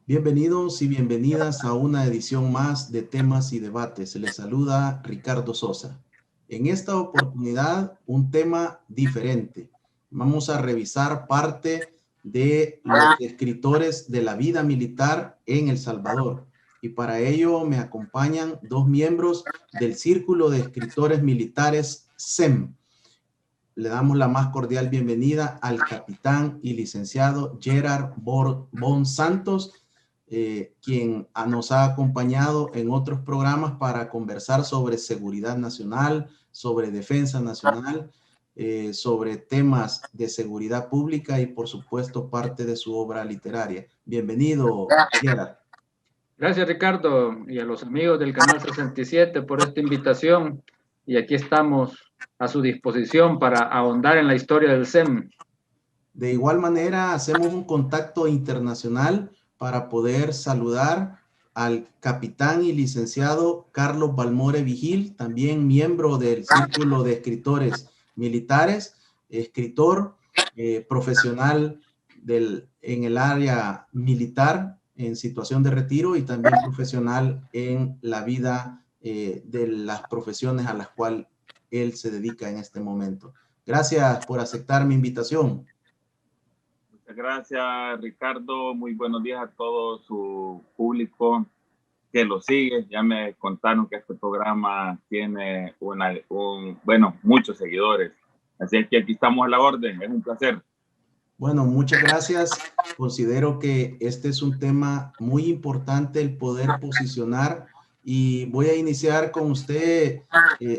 Bienvenidos y bienvenidas a una edición más de Temas y Debates. Les saluda Ricardo Sosa. En esta oportunidad, un tema diferente. Vamos a revisar parte de los escritores de la vida militar en El Salvador. Y para ello me acompañan dos miembros del Círculo de Escritores Militares CEM. Le damos la más cordial bienvenida al capitán y licenciado Gerard Bon Santos, quien nos ha acompañado en otros programas para conversar sobre seguridad nacional, sobre defensa nacional, sobre temas de seguridad pública y, por supuesto, parte de su obra literaria. Bienvenido, Gerard. Gracias, Ricardo, y a los amigos del Canal 67 por esta invitación. Y aquí estamos a su disposición para ahondar en la historia del CEM. De igual manera, hacemos un contacto internacional para poder saludar al capitán y licenciado Carlos Balmore Vigil, también miembro del Círculo de Escritores Militares, escritor profesional en el área militar en situación de retiro y también profesional en la vida de las profesiones a las cuales él se dedica en este momento. Gracias por aceptar mi invitación. Muchas gracias, Ricardo. Muy buenos días a todo su público que lo sigue. Ya me contaron que este programa tiene muchos seguidores. Así es que aquí estamos a la orden. Es un placer. Bueno, muchas gracias. Considero que este es un tema muy importante, el poder posicionar. Y voy a iniciar con usted,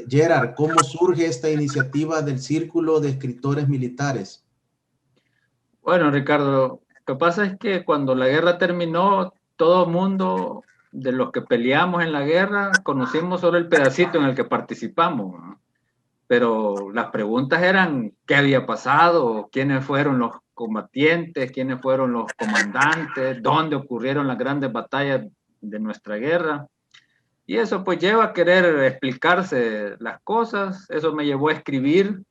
Gerard. ¿Cómo surge esta iniciativa del Círculo de Escritores Militares? Bueno, Ricardo, lo que pasa es que cuando la guerra terminó, todo el mundo de los que peleamos en la guerra conocimos solo el pedacito en el que participamos, ¿no? Pero las preguntas eran qué había pasado, quiénes fueron los combatientes, quiénes fueron los comandantes, dónde ocurrieron las grandes batallas de nuestra guerra. Y eso pues lleva a querer explicarse las cosas. Eso me llevó a escribir,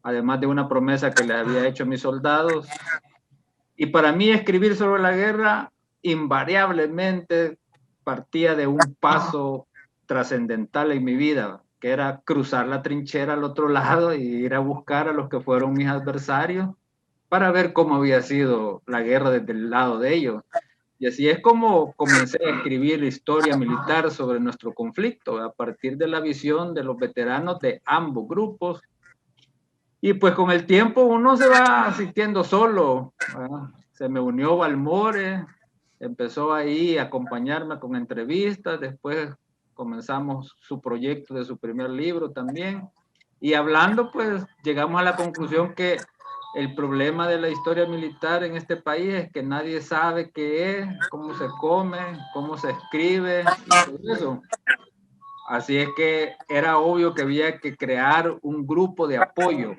además de una promesa que le había hecho a mis soldados. Y para mí escribir sobre la guerra invariablemente partía de un paso trascendental en mi vida, que era cruzar la trinchera al otro lado y ir a buscar a los que fueron mis adversarios para ver cómo había sido la guerra desde el lado de ellos. Y así es como comencé a escribir historia militar sobre nuestro conflicto, a partir de la visión de los veteranos de ambos grupos. Y pues con el tiempo uno se va sintiendo solo, ¿verdad? Se me unió Balmore, empezó ahí a acompañarme con entrevistas, después comenzamos su proyecto de su primer libro también. Y hablando, pues llegamos a la conclusión que el problema de la historia militar en este país es que nadie sabe qué es, cómo se come, cómo se escribe y todo eso. Así es que era obvio que había que crear un grupo de apoyo,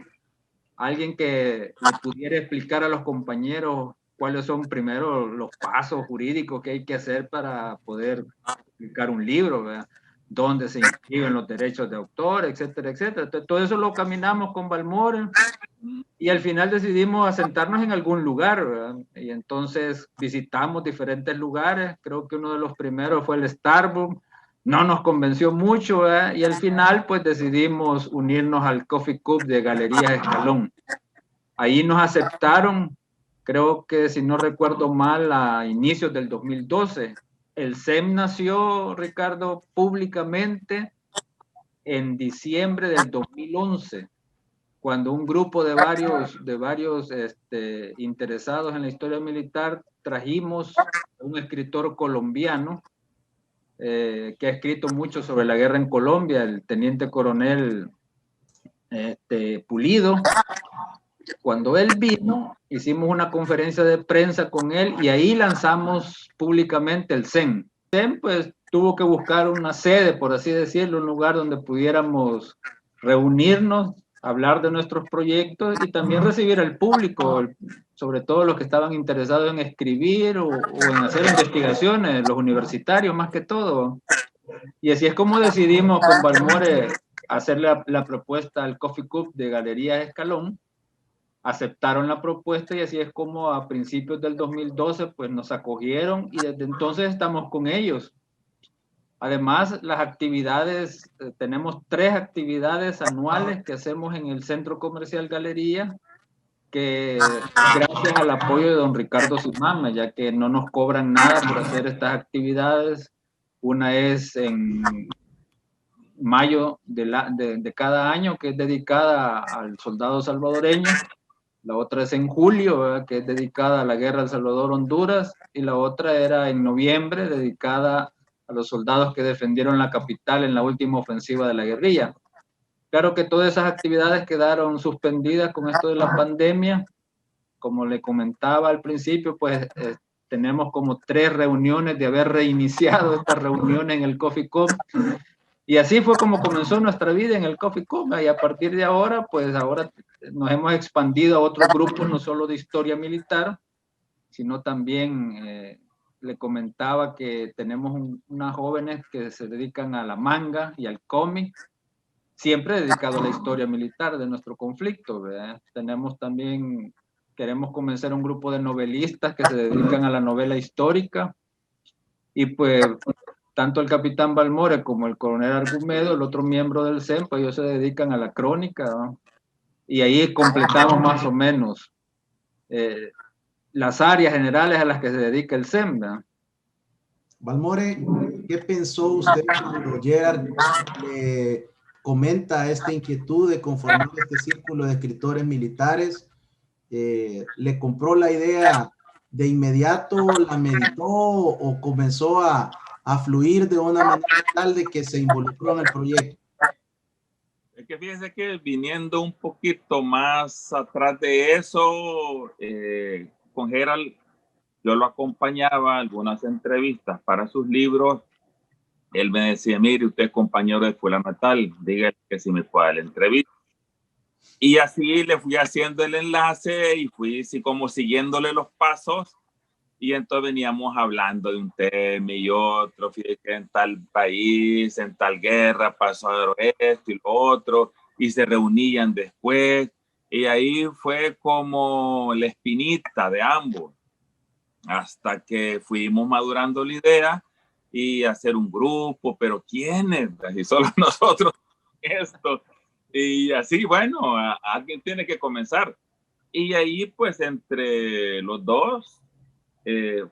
alguien que le pudiera explicar a los compañeros cuáles son primero los pasos jurídicos que hay que hacer para poder publicar un libro, ¿verdad? Dónde se inscriben los derechos de autor, etcétera, etcétera. Entonces, todo eso lo caminamos con Balmore y al final decidimos asentarnos en algún lugar, ¿verdad? Y entonces visitamos diferentes lugares. Creo que uno de los primeros fue el Starbucks. No nos convenció mucho, ¿verdad? Y al final pues decidimos unirnos al Coffee Cup de Galerías Escalón. Ahí nos aceptaron, creo que si no recuerdo mal, a inicios del 2012. El CEM nació, Ricardo, públicamente en diciembre del 2011, cuando un grupo de varios interesados en la historia militar trajimos a un escritor colombiano que ha escrito mucho sobre la guerra en Colombia, el teniente coronel Pulido. Cuando él vino, hicimos una conferencia de prensa con él y ahí lanzamos públicamente el CEM. El CEM pues tuvo que buscar una sede, por así decirlo, un lugar donde pudiéramos reunirnos, hablar de nuestros proyectos y también recibir al público, sobre todo los que estaban interesados en escribir o en hacer investigaciones, los universitarios más que todo. Y así es como decidimos con Balmore hacerle la propuesta al Coffee Cup de Galerías Escalón. Aceptaron la propuesta y así es como a principios del 2012 pues nos acogieron y desde entonces estamos con ellos. Además, las actividades, tenemos 3 actividades anuales que hacemos en el Centro Comercial Galería, que gracias al apoyo de don Ricardo Simama, ya que no nos cobran nada por hacer estas actividades. Una es en mayo de cada año, que es dedicada al soldado salvadoreño. La otra es en julio, ¿verdad?, que es dedicada a la guerra El Salvador-Honduras. Y la otra era en noviembre, dedicada a los soldados que defendieron la capital en la última ofensiva de la guerrilla. Claro que todas esas actividades quedaron suspendidas con esto de la pandemia. Como le comentaba al principio, pues tenemos como 3 reuniones de haber reiniciado estas reuniones en el Coffee Cup. Y así fue como comenzó nuestra vida en el Coffee Cup. Y a partir de ahora, pues ahora nos hemos expandido a otros grupos, no solo de historia militar, sino también le comentaba que tenemos unas jóvenes que se dedican a la manga y al cómic, siempre dedicado a la historia militar de nuestro conflicto, ¿verdad? Tenemos también, queremos comenzar un grupo de novelistas que se dedican a la novela histórica, y pues tanto el capitán Balmore como el coronel Argumedo, el otro miembro del CEM, pues ellos se dedican a la crónica, ¿no? Y ahí completamos más o menos las áreas generales a las que se dedica el CEM, ¿no? Balmore, ¿qué pensó usted cuando Gerard le comenta esta inquietud de conformar este círculo de escritores militares? ¿Le compró la idea de inmediato, la meditó o comenzó a fluir de una manera tal de que se involucró en el proyecto? Es que fíjense que viniendo un poquito más atrás de eso, con Gerald, yo lo acompañaba a algunas entrevistas para sus libros. Él me decía, mire, usted es compañero de escuela natal, dígale que si me puede dar la entrevista. Y así le fui haciendo el enlace y fui así como siguiéndole los pasos. Y entonces veníamos hablando de un tema y otro, fíjate que en tal país, en tal guerra pasó esto y lo otro, y se reunían después. Y ahí fue como la espinita de ambos, hasta que fuimos madurando la idea y hacer un grupo, pero ¿quiénes? Y solo nosotros esto. Y así, bueno, alguien tiene que comenzar. Y ahí, pues, entre los dos,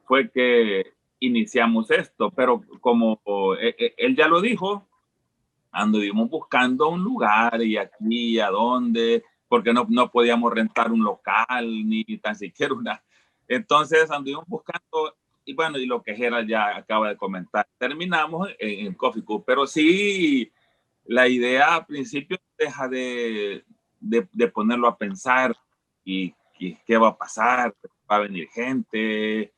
fue que iniciamos esto, pero como él ya lo dijo, anduvimos buscando un lugar y aquí y a dónde, porque no podíamos rentar un local ni tan siquiera una. Entonces anduvimos buscando y bueno, y lo que Gerald ya acaba de comentar, terminamos en Coffee Cup, pero sí, la idea al principio deja de ponerlo a pensar y qué va a pasar, va a venir gente,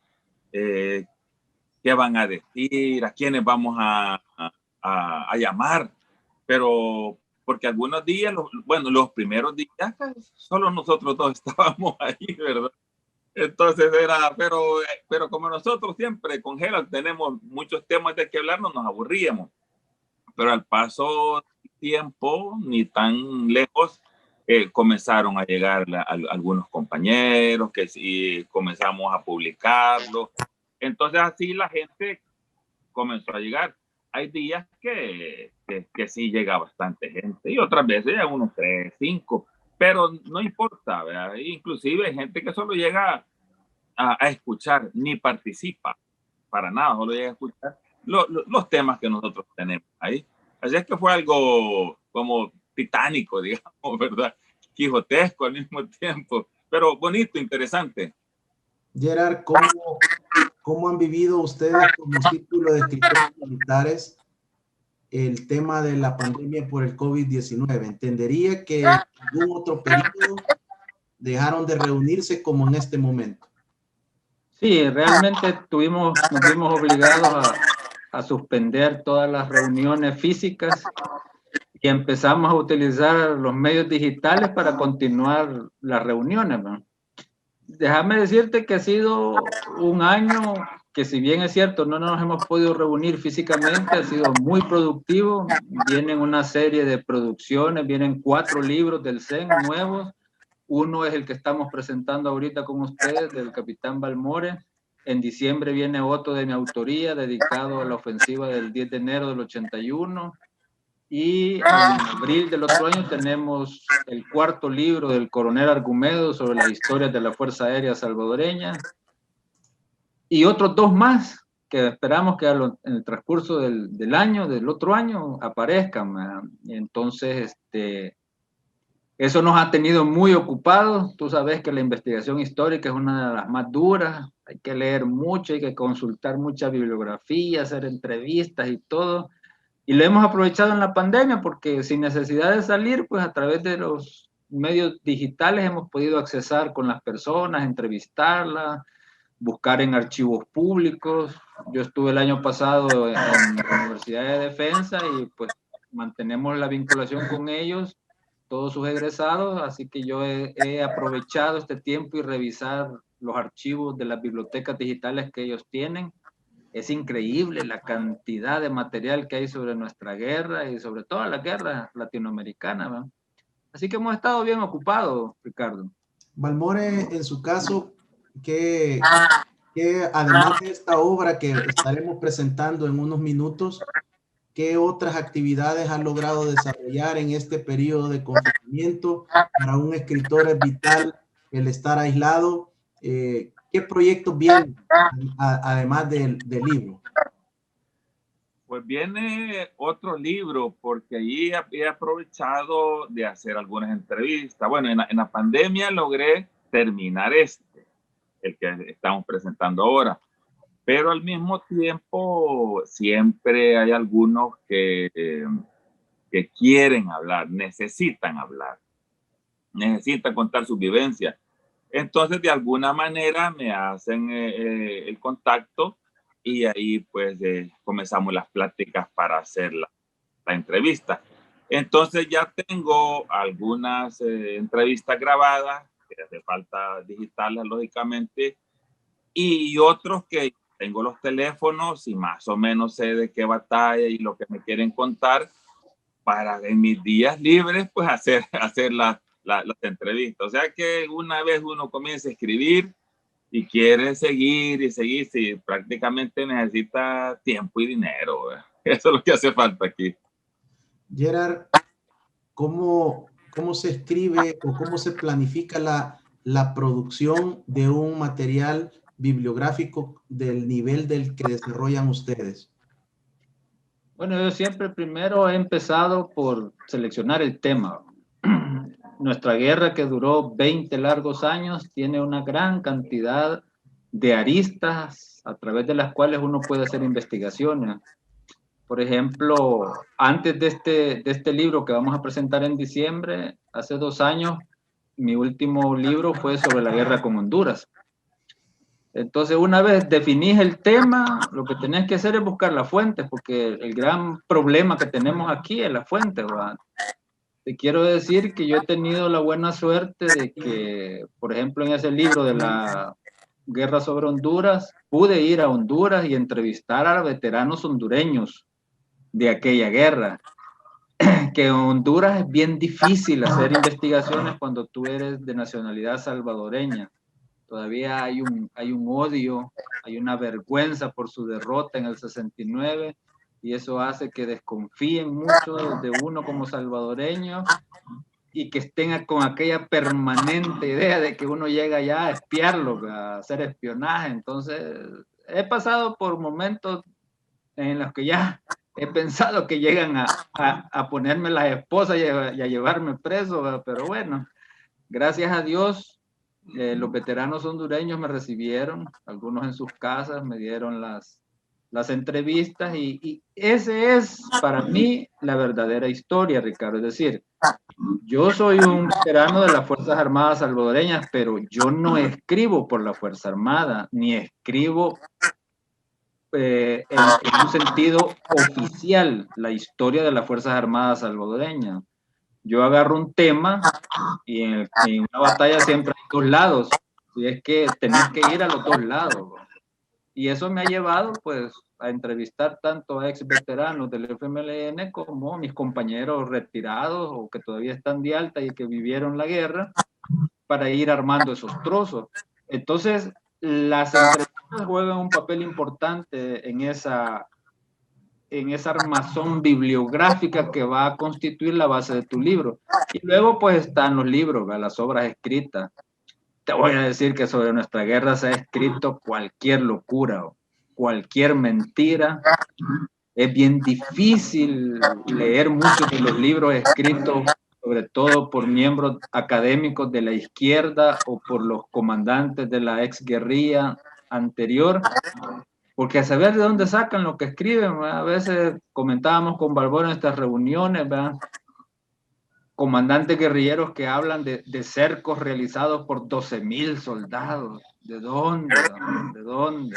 qué van a decir, a quiénes vamos a llamar, pero porque algunos días, bueno, los primeros días, solo nosotros dos estábamos ahí, ¿verdad? Entonces era, pero como nosotros siempre con Gerald tenemos muchos temas de que hablar, no nos aburríamos, pero al paso del tiempo, ni tan lejos, comenzaron a llegar algunos compañeros que sí comenzamos a publicarlo. Entonces así la gente comenzó a llegar. Hay días que sí llega bastante gente y otras veces ya unos 3, 5, pero no importa, ¿verdad? Inclusive hay gente que solo llega a escuchar, ni participa para nada, solo llega a escuchar los temas que nosotros tenemos ahí. Así es que fue algo como titánico, digamos, ¿verdad? Quijotesco al mismo tiempo, pero bonito, interesante. Gerard, ¿cómo han vivido ustedes como círculo de escritores militares el tema de la pandemia por el COVID-19? Entendería que en algún otro periodo dejaron de reunirse como en este momento. Sí, realmente nos vimos obligados a suspender todas las reuniones físicas y empezamos a utilizar los medios digitales para continuar las reuniones, ¿no? Déjame decirte que ha sido un año que si bien es cierto, no nos hemos podido reunir físicamente, ha sido muy productivo. Vienen una serie de producciones, vienen 4 libros del CEN nuevos. Uno es el que estamos presentando ahorita con ustedes, del Capitán Balmore. En diciembre viene otro de mi autoría, dedicado a la ofensiva del 10 de enero del 81. Y en abril del otro año tenemos el 4º libro del coronel Argumedo sobre las historias de la Fuerza Aérea Salvadoreña. Y otros 2 más que esperamos que en el transcurso del año, del otro año, aparezcan. Entonces, eso nos ha tenido muy ocupados. Tú sabes que la investigación histórica es una de las más duras. Hay que leer mucho, hay que consultar mucha bibliografía, hacer entrevistas y todo. Y lo hemos aprovechado en la pandemia porque sin necesidad de salir, pues a través de los medios digitales hemos podido accesar con las personas, entrevistarlas, buscar en archivos públicos. Yo estuve el año pasado en la Universidad de Defensa y pues mantenemos la vinculación con ellos, todos sus egresados, así que yo he aprovechado este tiempo y revisar los archivos de las bibliotecas digitales que ellos tienen. Es increíble la cantidad de material que hay sobre nuestra guerra y sobre todo la guerra latinoamericana, ¿no? Así que hemos estado bien ocupados, Ricardo. Balmore, en su caso, que además de esta obra que estaremos presentando en unos minutos, ¿qué otras actividades ha logrado desarrollar en este periodo de confinamiento? Para un escritor es vital el estar aislado. ¿Qué proyectos vienen además del libro? Pues viene otro libro, porque ahí he aprovechado de hacer algunas entrevistas. Bueno, en la pandemia logré terminar el que estamos presentando ahora. Pero al mismo tiempo siempre hay algunos que quieren hablar, necesitan contar su vivencia. Entonces, de alguna manera me hacen el contacto y ahí pues comenzamos las pláticas para hacer la entrevista. Entonces ya tengo algunas entrevistas grabadas, que hace falta digitarlas lógicamente, y otros que tengo los teléfonos y más o menos sé de qué batalla y lo que me quieren contar, para en mis días libres pues hacer las entrevistas. O sea que una vez uno comienza a escribir y quiere seguir, si prácticamente necesita tiempo y dinero, ¿verdad? Eso es lo que hace falta aquí. Gerard, ¿cómo se escribe o cómo se planifica la producción de un material bibliográfico del nivel del que desarrollan ustedes? Bueno, yo siempre primero he empezado por seleccionar el tema. Nuestra guerra, que duró 20 largos años, tiene una gran cantidad de aristas a través de las cuales uno puede hacer investigaciones. Por ejemplo, antes de este libro que vamos a presentar en diciembre, hace 2 años, mi último libro fue sobre la guerra con Honduras. Entonces, una vez definís el tema, lo que tenés que hacer es buscar la fuente, porque el gran problema que tenemos aquí es la fuente, ¿verdad? Te quiero decir que yo he tenido la buena suerte de que, por ejemplo, en ese libro de la guerra sobre Honduras, pude ir a Honduras y entrevistar a veteranos hondureños de aquella guerra. Que en Honduras es bien difícil hacer investigaciones cuando tú eres de nacionalidad salvadoreña. Todavía hay un odio, hay una vergüenza por su derrota en el 69, y eso hace que desconfíen mucho de uno como salvadoreño y que estén con aquella permanente idea de que uno llega ya a espiarlo, a hacer espionaje. Entonces, he pasado por momentos en los que ya he pensado que llegan a ponerme las esposas y a llevarme preso, ¿verdad? Pero bueno, gracias a Dios, los veteranos hondureños me recibieron, algunos en sus casas, me dieron las entrevistas, y ese es para mí la verdadera historia, Ricardo. Es decir, yo soy un veterano de las Fuerzas Armadas salvadoreñas, pero yo no escribo por la Fuerza Armada, ni escribo en un sentido oficial la historia de las Fuerzas Armadas salvadoreñas. Yo agarro un tema y en una batalla siempre hay 2 lados, y es que tenés que ir a los 2 lados. Y eso me ha llevado pues a entrevistar tanto a ex veteranos del FMLN como mis compañeros retirados o que todavía están de alta y que vivieron la guerra, para ir armando esos trozos. Entonces, las entrevistas juegan un papel importante en esa armazón bibliográfica que va a constituir la base de tu libro. Y luego pues están los libros, ¿verdad? Las obras escritas. Te voy a decir que sobre nuestra guerra se ha escrito cualquier locura, cualquier mentira. Es bien difícil leer muchos de los libros escritos, sobre todo por miembros académicos de la izquierda o por los comandantes de la exguerrilla anterior, porque a saber de dónde sacan lo que escriben, ¿verdad? A veces comentábamos con Balbón en estas reuniones, ¿verdad? Comandantes guerrilleros que hablan de cercos realizados por 12,000 soldados. ¿De dónde? ¿De dónde?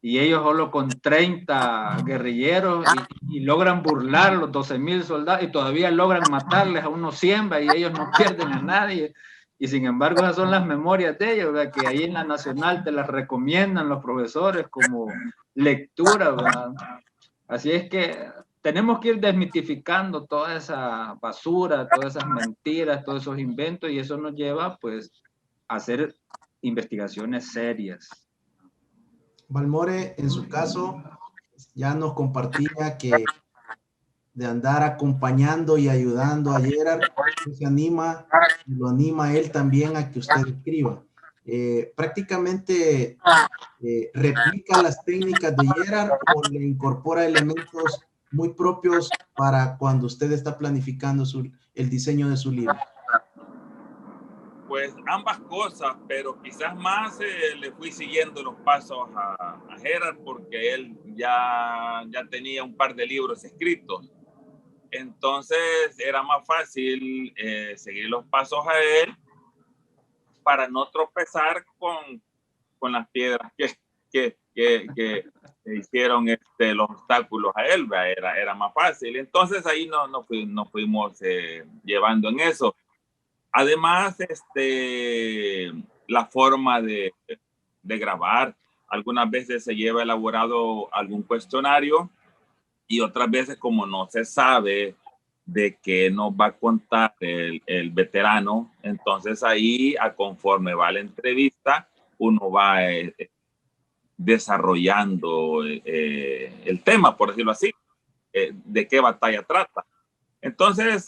Y ellos solo con 30 guerrilleros y logran burlar los 12,000 soldados y todavía logran matarles a unos 100 y ellos no pierden a nadie. Y sin embargo, esas son las memorias de ellos, ¿verdad? Que ahí en la Nacional te las recomiendan los profesores como lectura, ¿verdad? Así es que tenemos que ir desmitificando toda esa basura, todas esas mentiras, todos esos inventos, y eso nos lleva pues a hacer investigaciones serias. Balmore, en su caso, ya nos compartía que de andar acompañando y ayudando a Gerard, se anima, lo anima él también a que usted escriba. Prácticamente replica las técnicas de Gerard o le incorpora elementos muy propios para cuando usted está planificando el diseño de su libro. Pues ambas cosas, pero quizás más le fui siguiendo los pasos a Gerard porque él ya tenía un par de libros escritos. Entonces era más fácil seguir los pasos a él para no tropezar con las piedras que hicieron los obstáculos a él. Era más fácil. Entonces ahí nos fuimos llevando en eso. Además, la forma de grabar, algunas veces se lleva elaborado algún cuestionario y otras veces como no se sabe de qué nos va a contar el veterano, entonces ahí, a conforme va la entrevista, uno va desarrollando el tema, por decirlo así, de qué batalla trata. Entonces,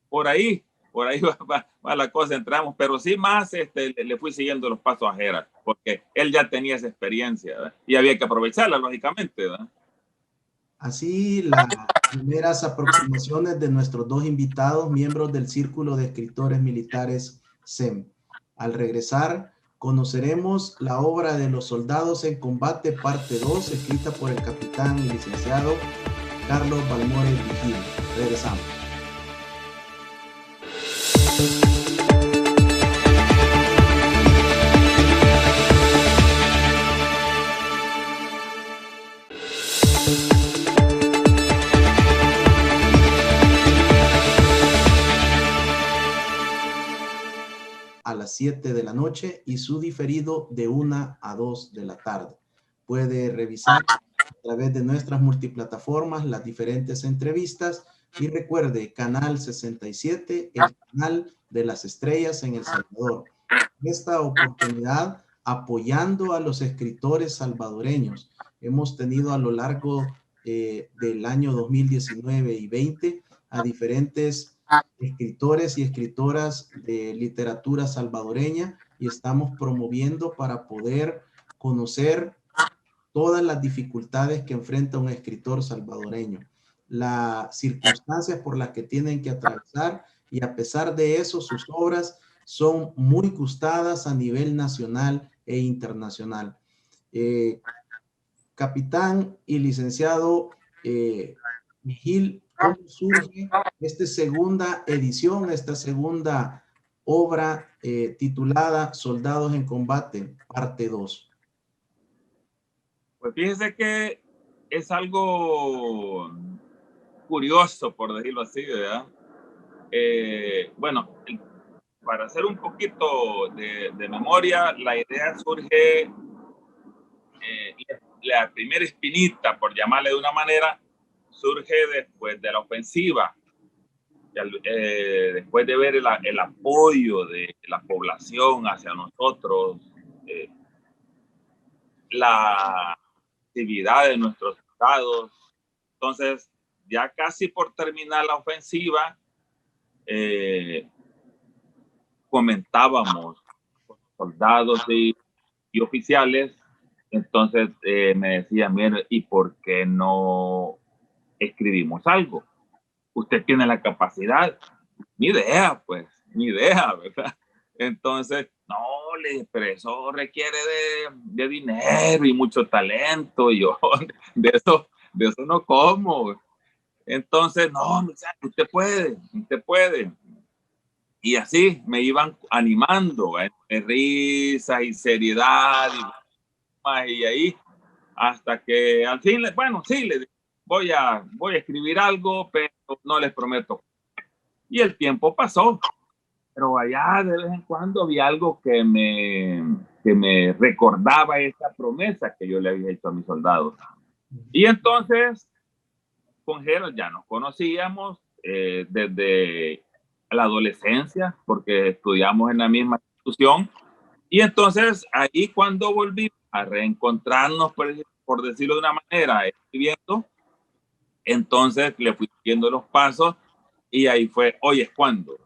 por ahí va la cosa, entramos, pero sí más le fui siguiendo los pasos a Gerard, porque él ya tenía esa experiencia, ¿verdad? Y había que aprovecharla, lógicamente, ¿verdad? Así, las primeras aproximaciones de nuestros dos invitados, miembros del Círculo de Escritores Militares CEM. Al regresar, conoceremos la obra de Los Soldados en Combate, parte 2, escrita por el capitán y licenciado Carlos Balmore Vigil. Regresamos. A las 7 de la noche y su diferido de 1 a 2 de la tarde. Puede revisar a través de nuestras multiplataformas las diferentes entrevistas y recuerde, Canal 67, el canal de las estrellas en El Salvador. Esta oportunidad apoyando a los escritores salvadoreños. Hemos tenido a lo largo del año 2019 y 20 a diferentes escritores y escritoras de literatura salvadoreña y estamos promoviendo para poder conocer todas las dificultades que enfrenta un escritor salvadoreño, las circunstancias por las que tienen que atravesar y a pesar de eso sus obras son muy gustadas a nivel nacional e internacional. Capitán y licenciado Vigil, ¿cómo surge esta segunda edición, esta segunda obra titulada Soldados en Combate, parte 2? Pues fíjense que es algo curioso, por decirlo así, ¿verdad? Bueno, para hacer un poquito de memoria, la idea surge, la primera espinita, por llamarle de una manera, surge después de la ofensiva. Después de ver el apoyo de la población hacia nosotros, la actividad de nuestros estados. Entonces, ya casi por terminar la ofensiva, comentábamos con soldados y oficiales. Entonces me decían, mire, ¿y por qué no escribimos algo? Usted tiene la capacidad. Ni idea, pues, ni idea, ¿verdad? Entonces, no, pero eso requiere de dinero y mucho talento. Y yo, de eso no como. Entonces, no, usted puede. Y así me iban animando, risas y seriedad y ahí, hasta que al fin, bueno, sí, voy a escribir algo, pero no les prometo. Y el tiempo pasó, pero allá de vez en cuando había algo que me recordaba esa promesa que yo le había hecho a mis soldados. Y entonces, con Gerald ya nos conocíamos desde la adolescencia, porque estudiamos en la misma institución. Y entonces, ahí cuando volví a reencontrarnos, por decirlo de una manera, escribiendo, entonces le fui siguiendo los pasos y ahí fue, hoy es cuando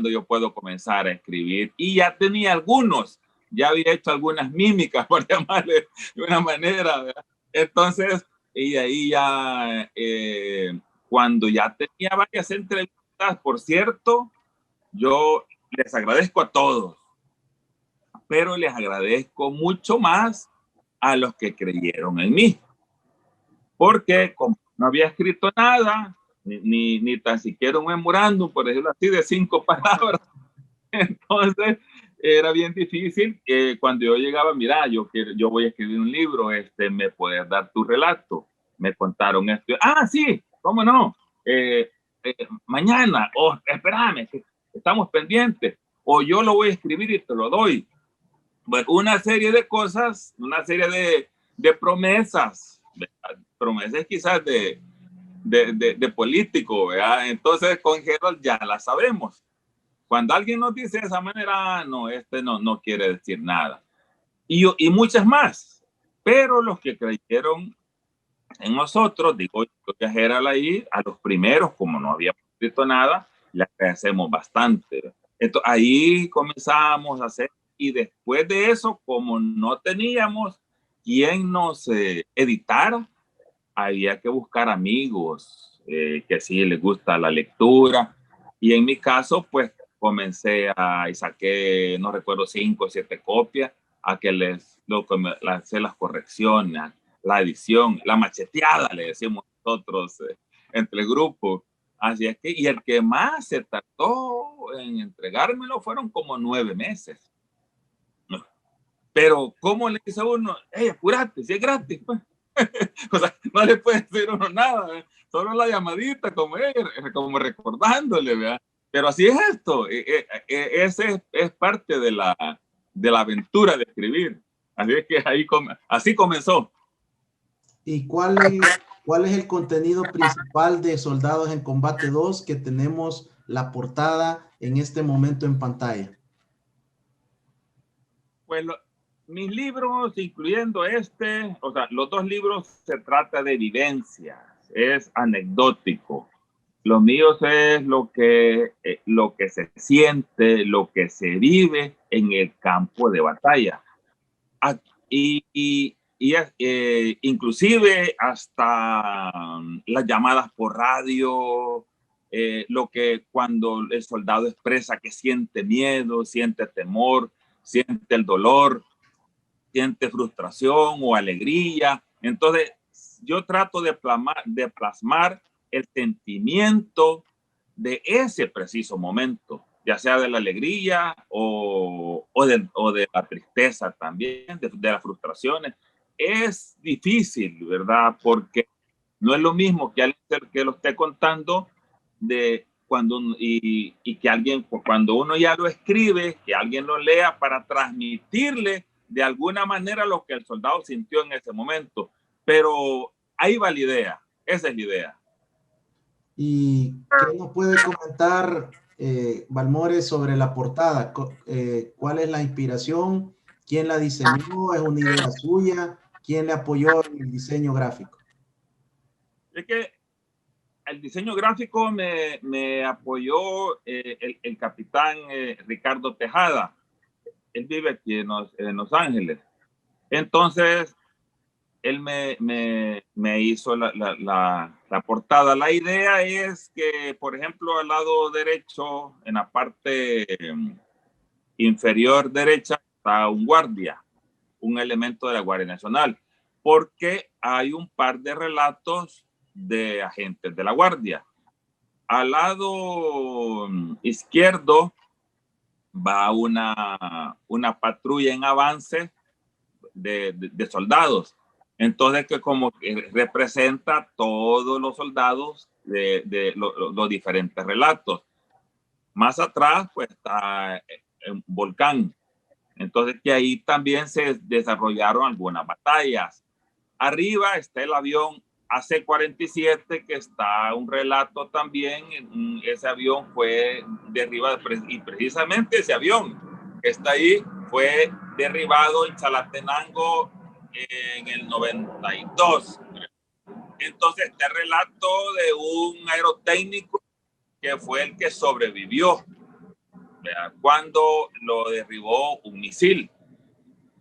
yo puedo comenzar a escribir. Y ya tenía algunos, ya había hecho algunas mímicas, por llamarle de una manera, ¿verdad? Entonces, y ahí ya, cuando ya tenía varias entrevistas, por cierto, yo les agradezco a todos, pero les agradezco mucho más a los que creyeron en mí, porque como no había escrito nada, ni tan siquiera un memorándum, por decirlo así, de 5 palabras, entonces era bien difícil. Cuando yo llegaba, mira, yo voy a escribir un libro, ¿me puedes dar tu relato? Me contaron esto. Ah, sí, ¿cómo no? Mañana, espérame, estamos pendientes, o yo lo voy a escribir y te lo doy. Bueno, una serie de cosas, una serie de promesas, ¿verdad? Promesas quizás de político, ¿verdad? Entonces con Gerald ya la sabemos. Cuando alguien nos dice de esa manera, no, no quiere decir nada. Y muchas más. Pero los que creyeron en nosotros, digo, yo que Gerald ahí, a los primeros, como no habíamos escrito nada, le agradecemos bastante. Entonces ahí comenzamos a hacer. Y después de eso, como no teníamos quien nos editara, había que buscar amigos que sí les gusta la lectura. Y en mi caso, pues comencé y saqué, no recuerdo, 5 o 7 copias, a que les hacer las correcciones, la edición, la macheteada, le decimos nosotros entre el grupo. Así es que, y el que más se tardó en entregármelo fueron como 9 meses. Pero, ¿cómo le dice a uno? ¡Ey, apúrate, si es gratis! Pues. O sea, no le puede decir uno nada, ¿verdad? Solo la llamadita, como recordándole, ¿verdad? Pero así es esto. Ese es parte de la aventura de escribir. Así es que así comenzó. ¿Y cuál es el contenido principal de Soldados en Combate 2 que tenemos la portada en este momento en pantalla? Pues mis libros, incluyendo o sea, los 2 libros, se trata de vivencias, es anecdótico. Lo mío es lo que se siente, lo que se vive en el campo de batalla. Inclusive hasta las llamadas por radio, lo que cuando el soldado expresa que siente miedo, siente temor, siente el dolor, siente frustración o alegría. Entonces, yo trato de plasmar el sentimiento de ese preciso momento, ya sea de la alegría o de la tristeza también, de las frustraciones. Es difícil, ¿verdad? Porque no es lo mismo que alguien que lo esté contando y que alguien, cuando uno ya lo escribe, que alguien lo lea para transmitirle de alguna manera lo que el soldado sintió en ese momento. Pero ahí va la idea, esa es la idea. ¿Y qué nos puede comentar Balmores sobre la portada? ¿Cuál es la inspiración? ¿Quién la diseñó? ¿Es una idea suya? ¿Quién le apoyó en el diseño gráfico? Es que el diseño gráfico me apoyó el capitán Ricardo Tejada. Él vive aquí en Los Ángeles. Entonces, él me hizo la portada. La idea es que, por ejemplo, al lado derecho, en la parte inferior derecha, está un guardia, un elemento de la Guardia Nacional, porque hay un par de relatos de agentes de la Guardia. Al lado izquierdo va una patrulla en avance de soldados. Entonces, que como que representa todos los soldados de los diferentes relatos. Más atrás, pues está un volcán. Entonces, que ahí también se desarrollaron algunas batallas. Arriba está el avión AC-47, que está un relato también. Ese avión fue derribado, y precisamente ese avión que está ahí fue derribado en Chalatenango en el 92. Entonces, este relato de un aerotécnico que fue el que sobrevivió cuando lo derribó un misil.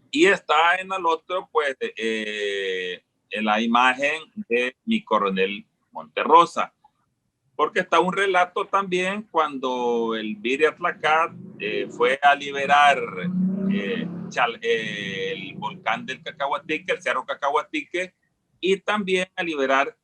Y está en el otro, pues, en la imagen de mi coronel Monterrosa. Porque está un relato también cuando el Viri Atlacat fue a liberar el volcán del Cacahuatique, el Cerro Cacahuatique, y también a liberar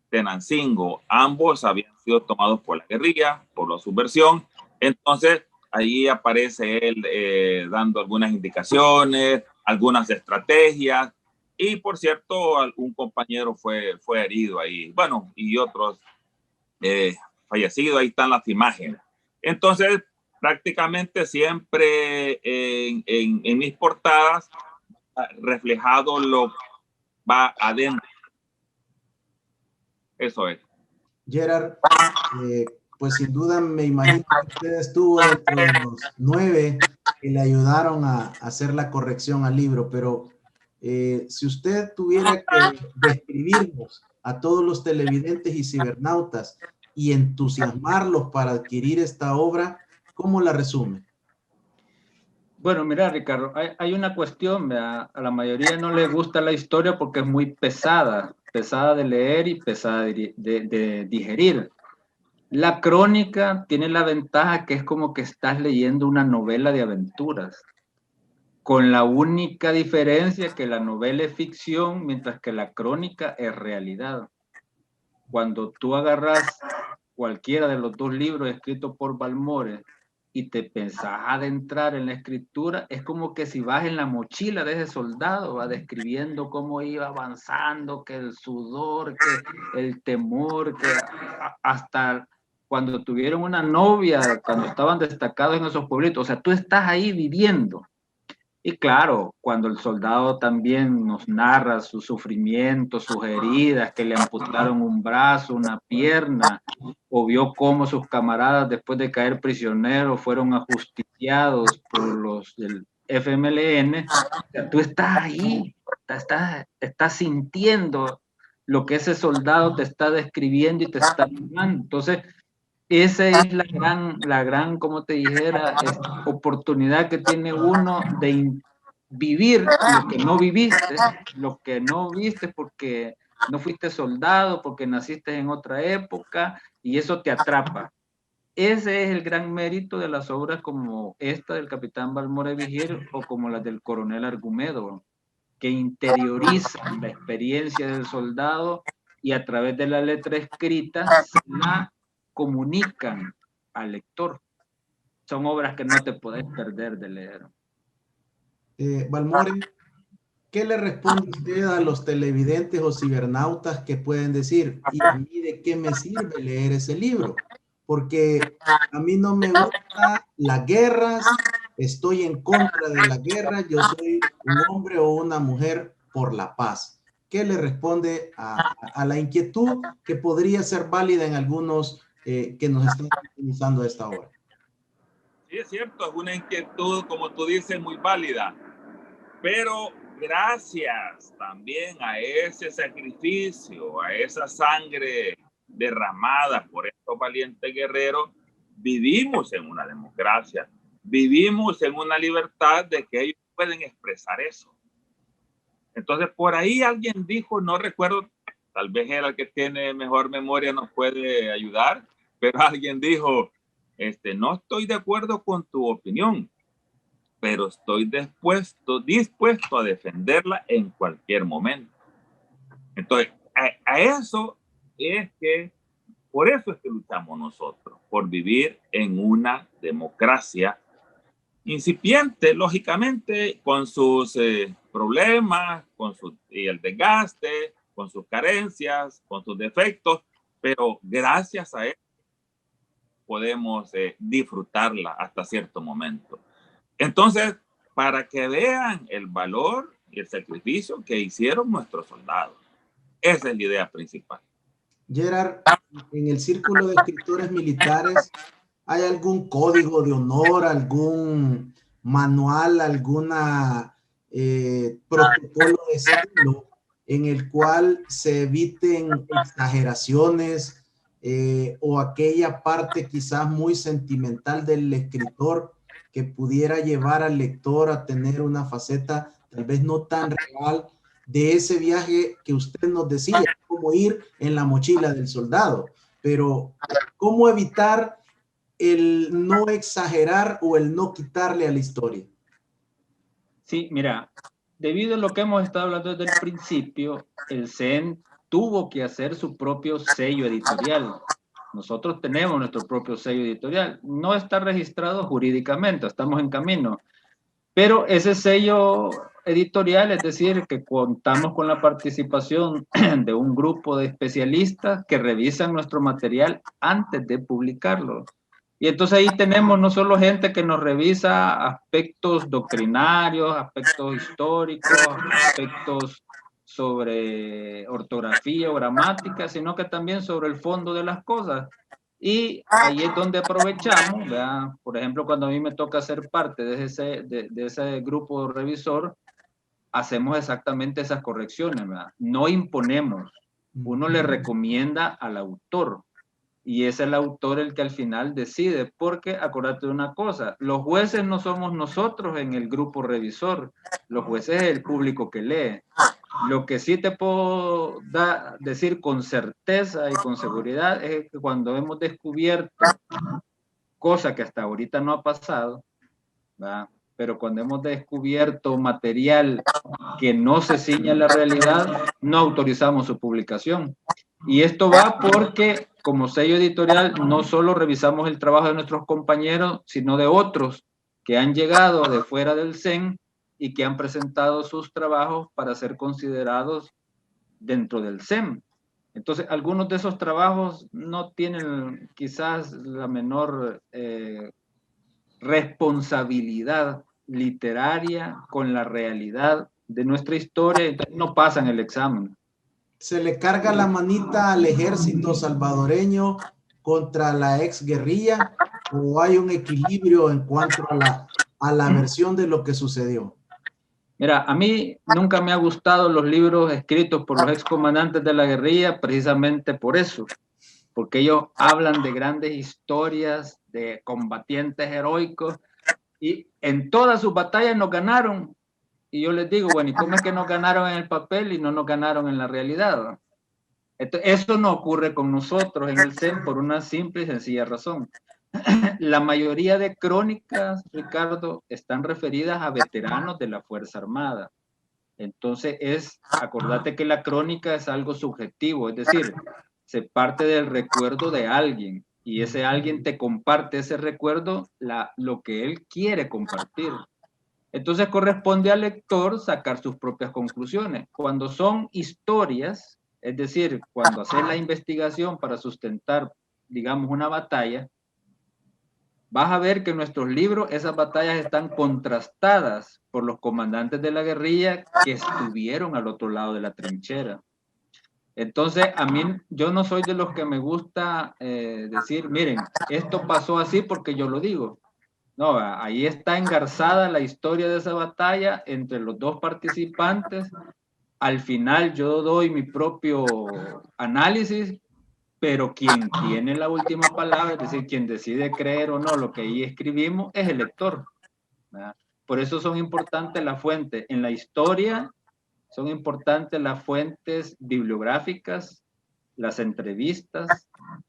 Tenancingo. Ambos habían sido tomados por la guerrilla, por la subversión. Entonces, ahí aparece él dando algunas indicaciones, algunas estrategias. Y, por cierto, un compañero fue herido ahí. Bueno, y otros fallecidos. Ahí están las imágenes. Entonces, prácticamente siempre en mis portadas reflejado lo que va adentro. Eso es. Gerard, pues sin duda me imagino que usted estuvo dentro de los 9 que le ayudaron a hacer la corrección al libro, pero si usted tuviera que describirnos a todos los televidentes y cibernautas y entusiasmarlos para adquirir esta obra, ¿cómo la resume? Bueno, mira, Ricardo, hay una cuestión, ¿verdad? A la mayoría no le gusta la historia porque es muy pesada de leer y pesada de digerir. La crónica tiene la ventaja que es como que estás leyendo una novela de aventuras, con la única diferencia que la novela es ficción, mientras que la crónica es realidad. Cuando tú agarras cualquiera de los dos libros escritos por Balmores y te pensás adentrar en la escritura, es como que si vas en la mochila de ese soldado, va describiendo cómo iba avanzando, que el sudor, que el temor, que hasta cuando tuvieron una novia, cuando estaban destacados en esos pueblitos, o sea, tú estás ahí viviendo. Y claro, cuando el soldado también nos narra sus sufrimientos, sus heridas, que le amputaron un brazo, una pierna, o vio cómo sus camaradas después de caer prisioneros fueron ajusticiados por los del FMLN, o sea, tú estás ahí, estás sintiendo lo que ese soldado te está describiendo y te está hablando. Entonces, esa es la gran, como te dijera, oportunidad que tiene uno de vivir lo que no viste porque no fuiste soldado, porque naciste en otra época y eso te atrapa. Ese es el gran mérito de las obras como esta del capitán Balmores Vigil o como las del coronel Argumedo, que interiorizan la experiencia del soldado y a través de la letra escrita se la comunican al lector. Son obras que no te puedes perder de leer. Balmores, ¿qué le responde usted a los televidentes o cibernautas que pueden decir, ¿y a mí de qué me sirve leer ese libro? Porque a mí no me gustan las guerras, estoy en contra de la guerra, yo soy un hombre o una mujer por la paz. ¿Qué le responde a la inquietud que podría ser válida en algunos que nos están utilizando a esta hora? Sí, es cierto, es una inquietud, como tú dices, muy válida, pero gracias también a ese sacrificio, a esa sangre derramada por estos valientes guerreros, vivimos en una democracia, vivimos en una libertad de que ellos pueden expresar eso. Entonces, por ahí alguien dijo, no recuerdo, tal vez era el que tiene mejor memoria, nos puede ayudar, pero alguien dijo, no estoy de acuerdo con tu opinión, pero estoy dispuesto a defenderla en cualquier momento. Entonces, a eso es que, por eso es que luchamos nosotros, por vivir en una democracia incipiente, lógicamente, con sus problemas, y el desgaste, con sus carencias, con sus defectos, pero gracias a él podemos disfrutarla hasta cierto momento. Entonces, para que vean el valor y el sacrificio que hicieron nuestros soldados. Esa es la idea principal. Gerard, en el círculo de escritores militares, ¿hay algún código de honor, algún manual, alguna protocolo de estilo en el cual se eviten exageraciones o aquella parte quizás muy sentimental del escritor que pudiera llevar al lector a tener una faceta tal vez no tan real de ese viaje que usted nos decía, cómo ir en la mochila del soldado? Pero ¿cómo evitar el no exagerar o el no quitarle a la historia? Sí, mira, debido a lo que hemos estado hablando desde el principio, el CEN tuvo que hacer su propio sello editorial. Nosotros tenemos nuestro propio sello editorial. No está registrado jurídicamente, estamos en camino. Pero ese sello editorial, es decir, que contamos con la participación de un grupo de especialistas que revisan nuestro material antes de publicarlo. Y entonces ahí tenemos no solo gente que nos revisa aspectos doctrinarios, aspectos históricos, aspectos sobre ortografía o gramática, sino que también sobre el fondo de las cosas. Y ahí es donde aprovechamos, ¿verdad? Por ejemplo, cuando a mí me toca ser parte de ese grupo revisor, hacemos exactamente esas correcciones, ¿verdad? No imponemos, uno le recomienda al autor y es el autor el que al final decide, porque acuérdate de una cosa, los jueces no somos nosotros en el grupo revisor, los jueces es el público que lee. Lo que sí te puedo decir con certeza y con seguridad es que cuando hemos descubierto cosa que hasta ahorita no ha pasado, ¿verdad? Pero cuando hemos descubierto material que no se ciña a la realidad, no autorizamos su publicación. Y esto va porque como sello editorial no solo revisamos el trabajo de nuestros compañeros, sino de otros que han llegado de fuera del CEN y que han presentado sus trabajos para ser considerados dentro del CEN. Entonces, algunos de esos trabajos no tienen quizás la menor responsabilidad literaria con la realidad de nuestra historia, entonces no pasan el examen. ¿Se le carga la manita al ejército salvadoreño contra la exguerrilla o hay un equilibrio en cuanto a la versión de lo que sucedió? Mira, a mí nunca me ha gustado los libros escritos por los excomandantes de la guerrilla precisamente por eso, porque ellos hablan de grandes historias, de combatientes heroicos, y en todas sus batallas nos ganaron. Y yo les digo, bueno, ¿y cómo es que nos ganaron en el papel y no nos ganaron en la realidad? Eso no ocurre con nosotros en el CEN por una simple y sencilla razón. La mayoría de crónicas, Ricardo, están referidas a veteranos de la Fuerza Armada. Entonces acordate que la crónica es algo subjetivo, es decir, se parte del recuerdo de alguien y ese alguien te comparte ese recuerdo, lo que él quiere compartir. Entonces corresponde al lector sacar sus propias conclusiones. Cuando son historias, es decir, cuando haces la investigación para sustentar, digamos, una batalla, vas a ver que en nuestros libros esas batallas están contrastadas por los comandantes de la guerrilla que estuvieron al otro lado de la trinchera. Entonces, a mí, yo no soy de los que me gusta decir, miren, esto pasó así porque yo lo digo. No, ahí está engarzada la historia de esa batalla entre los dos participantes. Al final yo doy mi propio análisis, pero quien tiene la última palabra, es decir, quien decide creer o no lo que ahí escribimos, es el lector, ¿verdad? Por eso son importantes las fuentes. En la historia son importantes las fuentes bibliográficas, las entrevistas,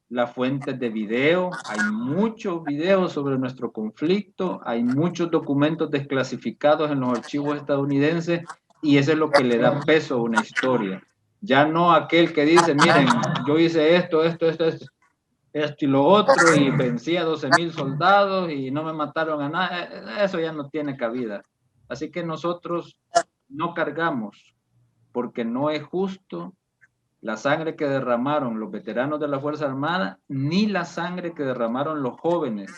las fuentes de video. Hay muchos videos sobre nuestro conflicto, hay muchos documentos desclasificados en los archivos estadounidenses y eso es lo que le da peso a una historia. Ya no aquel que dice, miren, yo hice esto y lo otro y vencí a 12,000 soldados y no me mataron a nada. Eso ya no tiene cabida. Así que nosotros no cargamos, porque no es justo la sangre que derramaron los veteranos de la Fuerza Armada, ni la sangre que derramaron los jóvenes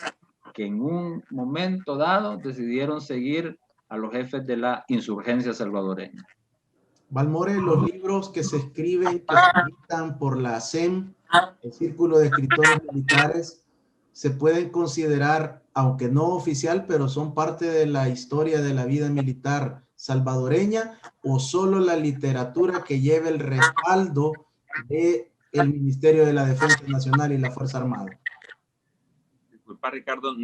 que en un momento dado decidieron seguir a los jefes de la insurgencia salvadoreña. Balmore, los libros que se escriben, que se editan por la SEM, el Círculo de Escritores Militares, se pueden considerar, aunque no oficial, pero son parte de la historia de la vida militar salvadoreña, o solo la literatura que lleva el respaldo del Ministerio de la Defensa Nacional y la Fuerza Armada. Disculpa, Ricardo,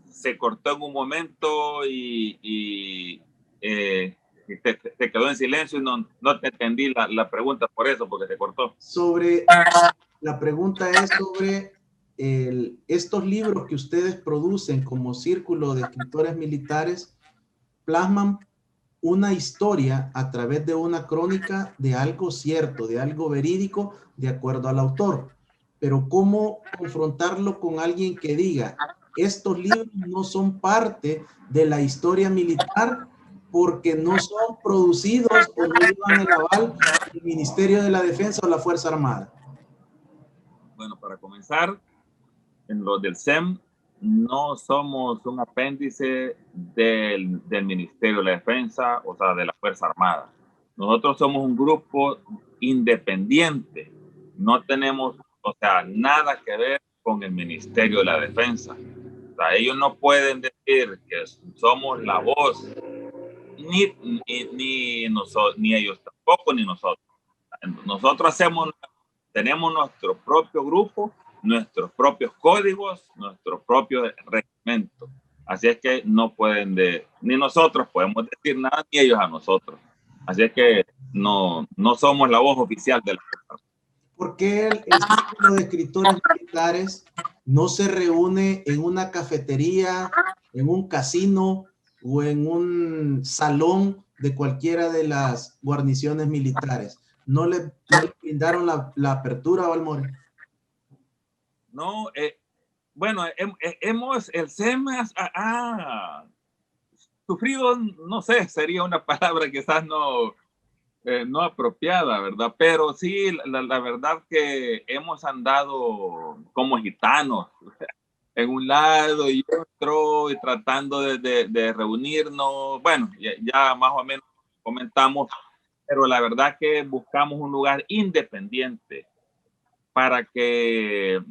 se cortó en un momento y te quedó en silencio y no te entendí la pregunta por eso, porque se cortó. La pregunta es sobre estos libros que ustedes producen como Círculo de Escritores Militares, plasman una historia a través de una crónica de algo cierto, de algo verídico, de acuerdo al autor. Pero ¿cómo confrontarlo con alguien que diga, estos libros no son parte de la historia militar porque no son producidos o no llevan el aval del Ministerio de la Defensa o la Fuerza Armada? Bueno, para comenzar, en lo del SEM, no somos un apéndice del Ministerio de la Defensa, o sea, de la Fuerza Armada. Nosotros somos un grupo independiente. No tenemos, o sea, nada que ver con el Ministerio de la Defensa. O sea, ellos no pueden decir que somos la voz, ni ellos tampoco, ni nosotros. Nosotros tenemos nuestro propio grupo, nuestros propios códigos, nuestro propio reglamento. Así es que no pueden ni nosotros podemos decir nada, ni ellos a nosotros. Así es que no somos la voz oficial de la Fuerza. ¿Por qué el Círculo de Escritores Militares no se reúne en una cafetería, en un casino o en un salón de cualquiera de las guarniciones militares? ¿No le brindaron la apertura, Balmore? No, bueno, el SEM ha sufrido, no sé, sería una palabra quizás no apropiada, ¿verdad? Pero sí, la verdad que hemos andado como gitanos en un lado y otro y tratando de reunirnos. Bueno, ya más o menos comentamos, pero la verdad que buscamos un lugar independiente para que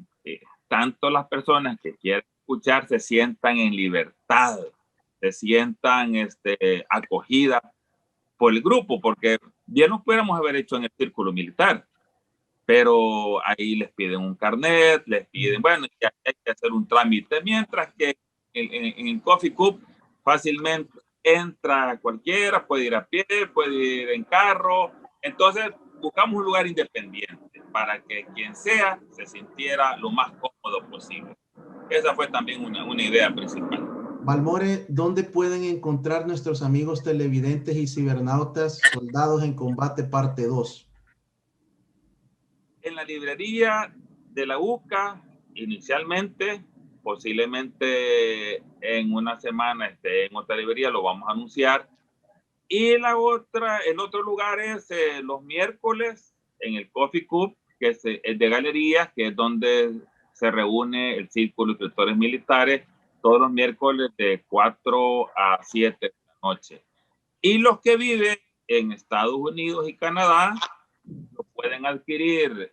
tanto las personas que quieren escuchar se sientan en libertad, se sientan acogidas por el grupo, porque bien nos pudiéramos haber hecho en el círculo militar, pero ahí les piden un carnet, les piden, bueno, ya hay que hacer un trámite, mientras que en el Coffee Cup fácilmente entra cualquiera, puede ir a pie, puede ir en carro. Entonces buscamos un lugar independiente para que quien sea se sintiera lo más cómodo posible. Esa fue también una idea principal. Balmore, ¿dónde pueden encontrar nuestros amigos televidentes y cibernautas Soldados en Combate parte 2? En la librería de la UCA, inicialmente, posiblemente en una semana en otra librería, lo vamos a anunciar. Y el otro lugar es los miércoles en el Coffee Cup, que es de galerías, que es donde se reúne el Círculo de Escritores Militares todos los miércoles de 4 a 7 de la noche. Y los que viven en Estados Unidos y Canadá lo pueden adquirir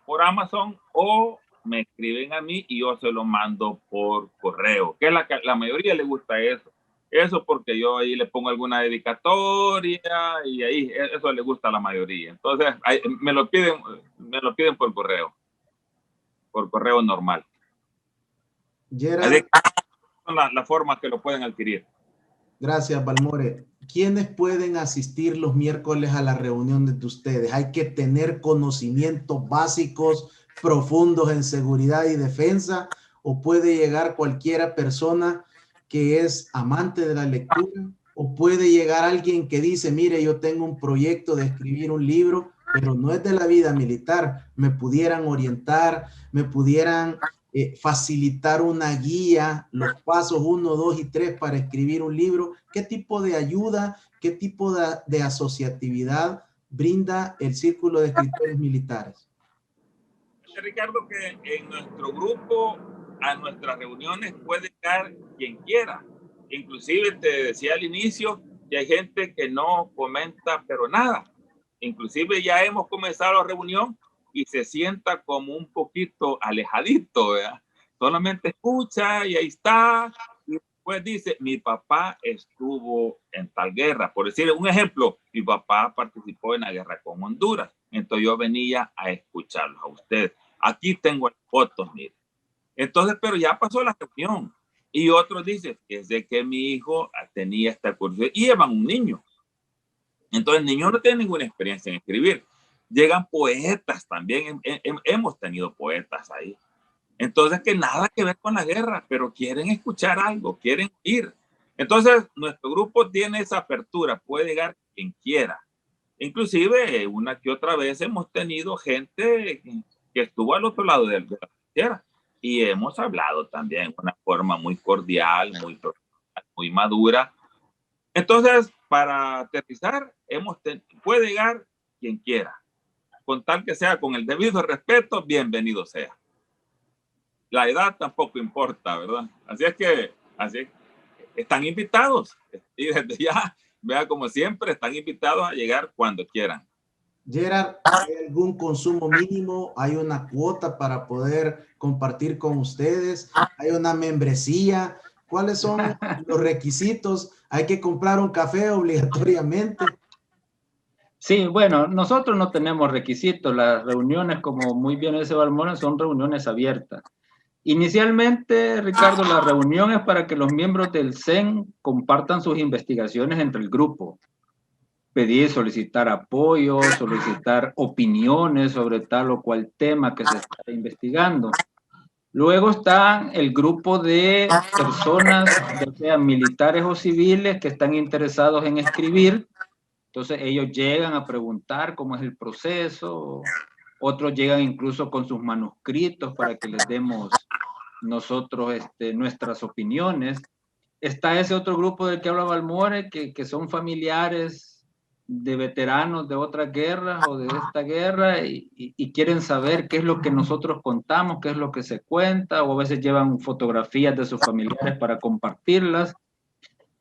por Amazon o me escriben a mí y yo se lo mando por correo, que la mayoría le gusta eso. Eso porque yo ahí le pongo alguna dedicatoria y ahí eso le gusta a la mayoría. Entonces ahí, me lo piden por correo normal. Gerard, la forma que lo pueden adquirir. Gracias, Balmore. ¿Quiénes pueden asistir los miércoles a la reunión de ustedes? ¿Hay que tener conocimientos básicos, profundos en seguridad y defensa? ¿O puede llegar cualquiera persona que es amante de la lectura? ¿O puede llegar alguien que dice, mire, yo tengo un proyecto de escribir un libro, pero no es de la vida militar? ¿Me pudieran orientar? ¿Me pudieran facilitar una guía, los pasos 1, 2 y 3 para escribir un libro? ¿Qué tipo de ayuda, qué tipo de asociatividad brinda el Círculo de Escritores Militares? Ricardo, que en nuestro grupo, a nuestras reuniones puede llegar quien quiera. Inclusive te decía al inicio que hay gente que no comenta pero nada. Inclusive ya hemos comenzado la reunión y se sienta como un poquito alejadito, ¿verdad? Solamente escucha y ahí está. Y después dice, mi papá estuvo en tal guerra. Por decir un ejemplo, mi papá participó en la guerra con Honduras. Entonces yo venía a escucharlos a ustedes. Aquí tengo fotos, mire. Entonces, pero ya pasó la reunión. Y otros dicen, es de que mi hijo tenía esta curiosidad. Y llevan un niño. Entonces el niño no tiene ninguna experiencia en escribir. Llegan poetas también. Hemos tenido poetas ahí. Entonces, que nada que ver con la guerra, pero quieren escuchar algo, quieren ir. Entonces, nuestro grupo tiene esa apertura. Puede llegar quien quiera. Inclusive, una que otra vez hemos tenido gente que estuvo al otro lado de la frontera y hemos hablado también de una forma muy cordial, muy madura. Entonces, para aterrizar, puede llegar quien quiera. Con tal que sea con el debido respeto, bienvenido sea. La edad tampoco importa, ¿verdad? Así es que están invitados. Y desde ya, vea, como siempre, están invitados a llegar cuando quieran. Gerard, ¿hay algún consumo mínimo? ¿Hay una cuota para poder compartir con ustedes? ¿Hay una membresía? ¿Cuáles son los requisitos? ¿Hay que comprar un café obligatoriamente? Sí, bueno, nosotros no tenemos requisitos. Las reuniones, como muy bien dice Balmore, son reuniones abiertas. Inicialmente, Ricardo, la reunión es para que los miembros del CEN compartan sus investigaciones entre el grupo. Pedir, solicitar apoyo, solicitar opiniones sobre tal o cual tema que se está investigando. Luego está el grupo de personas, ya sean militares o civiles, que están interesados en escribir. Entonces ellos llegan a preguntar cómo es el proceso. Otros llegan incluso con sus manuscritos para que les demos nosotros nuestras opiniones. Está ese otro grupo del que habla Balmore, que son familiares de veteranos de otras guerras o de esta guerra y quieren saber qué es lo que nosotros contamos, qué es lo que se cuenta, o a veces llevan fotografías de sus familiares para compartirlas.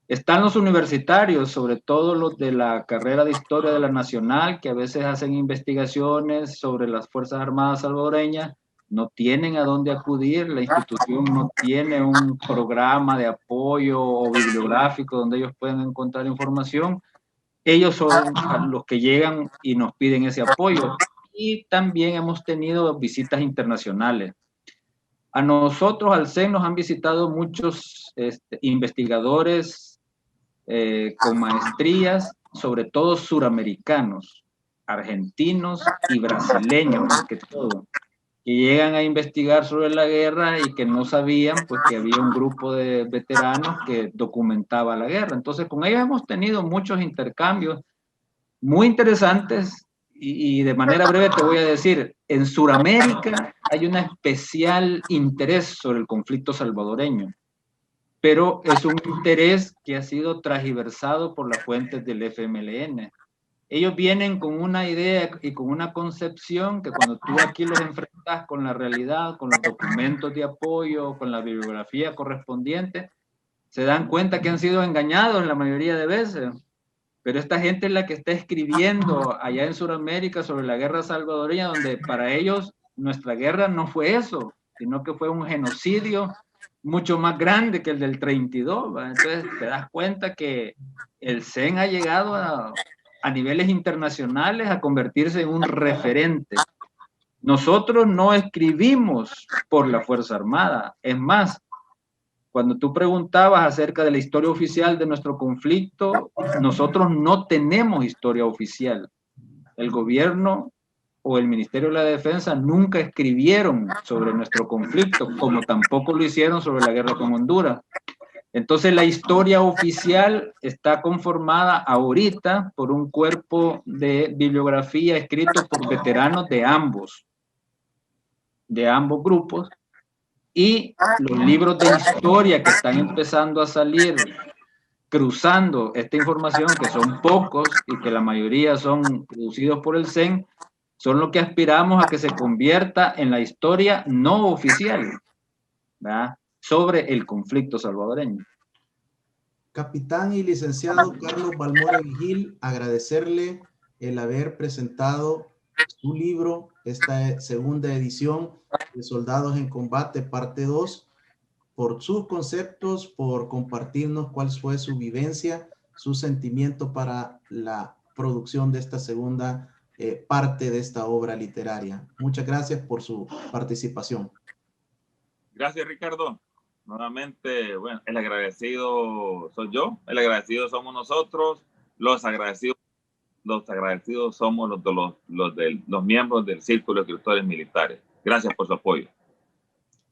Están los universitarios, sobre todo los de la carrera de Historia de la Nacional, que a veces hacen investigaciones sobre las Fuerzas Armadas salvadoreñas, no tienen a dónde acudir, la institución no tiene un programa de apoyo o bibliográfico donde ellos pueden encontrar información. Ellos son los que llegan y nos piden ese apoyo. Y también hemos tenido visitas internacionales. A nosotros, al CEN, nos han visitado muchos investigadores con maestrías, sobre todo suramericanos, argentinos y brasileños, más que todo, que llegan a investigar sobre la guerra y que no sabían pues que había un grupo de veteranos que documentaba la guerra. Entonces con ellos hemos tenido muchos intercambios muy interesantes y de manera breve te voy a decir, en Sudamérica hay un especial interés sobre el conflicto salvadoreño, pero es un interés que ha sido transversado por las fuentes del FMLN. ellos vienen con una idea y con una concepción que cuando tú aquí los enfrentas con la realidad, con los documentos de apoyo, con la bibliografía correspondiente, se dan cuenta que han sido engañados en la mayoría de veces. Pero esta gente es la que está escribiendo allá en Sudamérica sobre la guerra salvadoreña, donde para ellos nuestra guerra no fue eso, sino que fue un genocidio mucho más grande que el del 32. ¿va? Entonces te das cuenta que el CEN ha llegado a niveles internacionales a convertirse en un referente. Nosotros no escribimos por la Fuerza Armada. Es más, cuando tú preguntabas acerca de la historia oficial de nuestro conflicto, nosotros no tenemos historia oficial. El gobierno o el Ministerio de la Defensa nunca escribieron sobre nuestro conflicto, como tampoco lo hicieron sobre la guerra con Honduras. Entonces la historia oficial está conformada ahorita por un cuerpo de bibliografía escrito por veteranos de ambos grupos, y los libros de historia que están empezando a salir cruzando esta información, que son pocos y que la mayoría son producidos por el CEN, son lo que aspiramos a que se convierta en la historia no oficial, ¿verdad?, sobre el conflicto salvadoreño. Capitán y licenciado Carlos Balmore Vigil, agradecerle el haber presentado su libro, esta segunda edición de Soldados en Combate, parte 2, por sus conceptos, por compartirnos cuál fue su vivencia, su sentimiento para la producción de esta segunda parte de esta obra literaria. Muchas gracias por su participación. Gracias, Ricardo. Nuevamente, bueno, el agradecido soy yo, el agradecido somos nosotros, los agradecidos somos los miembros del Círculo de Escritores Militares. Gracias por su apoyo.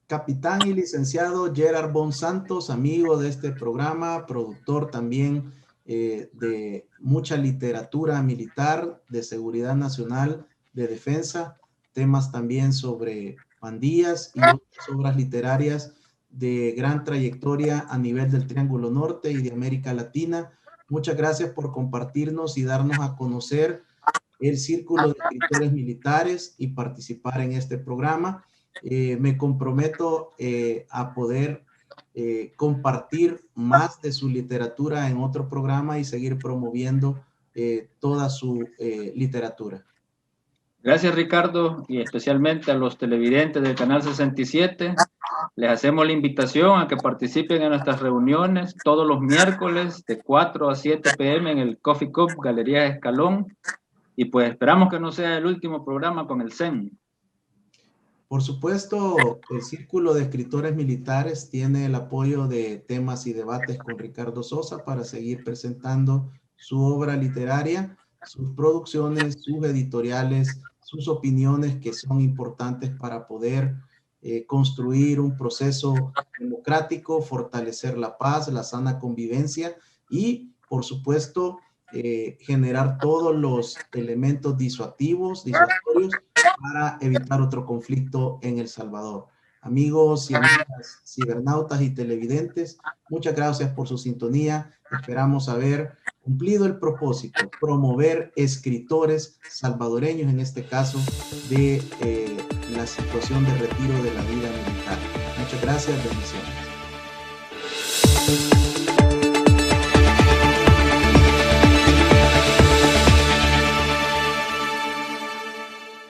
Capitán y licenciado Gerard Bon Santos, amigo de este programa, productor también de mucha literatura militar, de seguridad nacional, de defensa, temas también sobre pandillas y otras obras literarias de gran trayectoria a nivel del Triángulo Norte y de América Latina. Muchas gracias por compartirnos y darnos a conocer el Círculo de Escritores Militares y participar en este programa. Me comprometo a poder compartir más de su literatura en otro programa y seguir promoviendo toda su literatura. Gracias, Ricardo, y especialmente a los televidentes del Canal 67. Les hacemos la invitación a que participen en nuestras reuniones todos los miércoles de 4 a 7 p.m. en el Coffee Cup Galería Escalón. Y pues esperamos que no sea el último programa con el CEN. Por supuesto, el Círculo de Escritores Militares tiene el apoyo de Temas y Debates con Ricardo Sosa para seguir presentando su obra literaria, sus producciones, sus editoriales, sus opiniones que son importantes para poder construir un proceso democrático, fortalecer la paz, la sana convivencia y, por supuesto, generar todos los elementos disuasorios para evitar otro conflicto en El Salvador. Amigos y amigas cibernautas y televidentes, muchas gracias por su sintonía. Esperamos haber cumplido el propósito, promover escritores salvadoreños, en este caso, de la situación de retiro de la vida militar. Muchas gracias, bendiciones.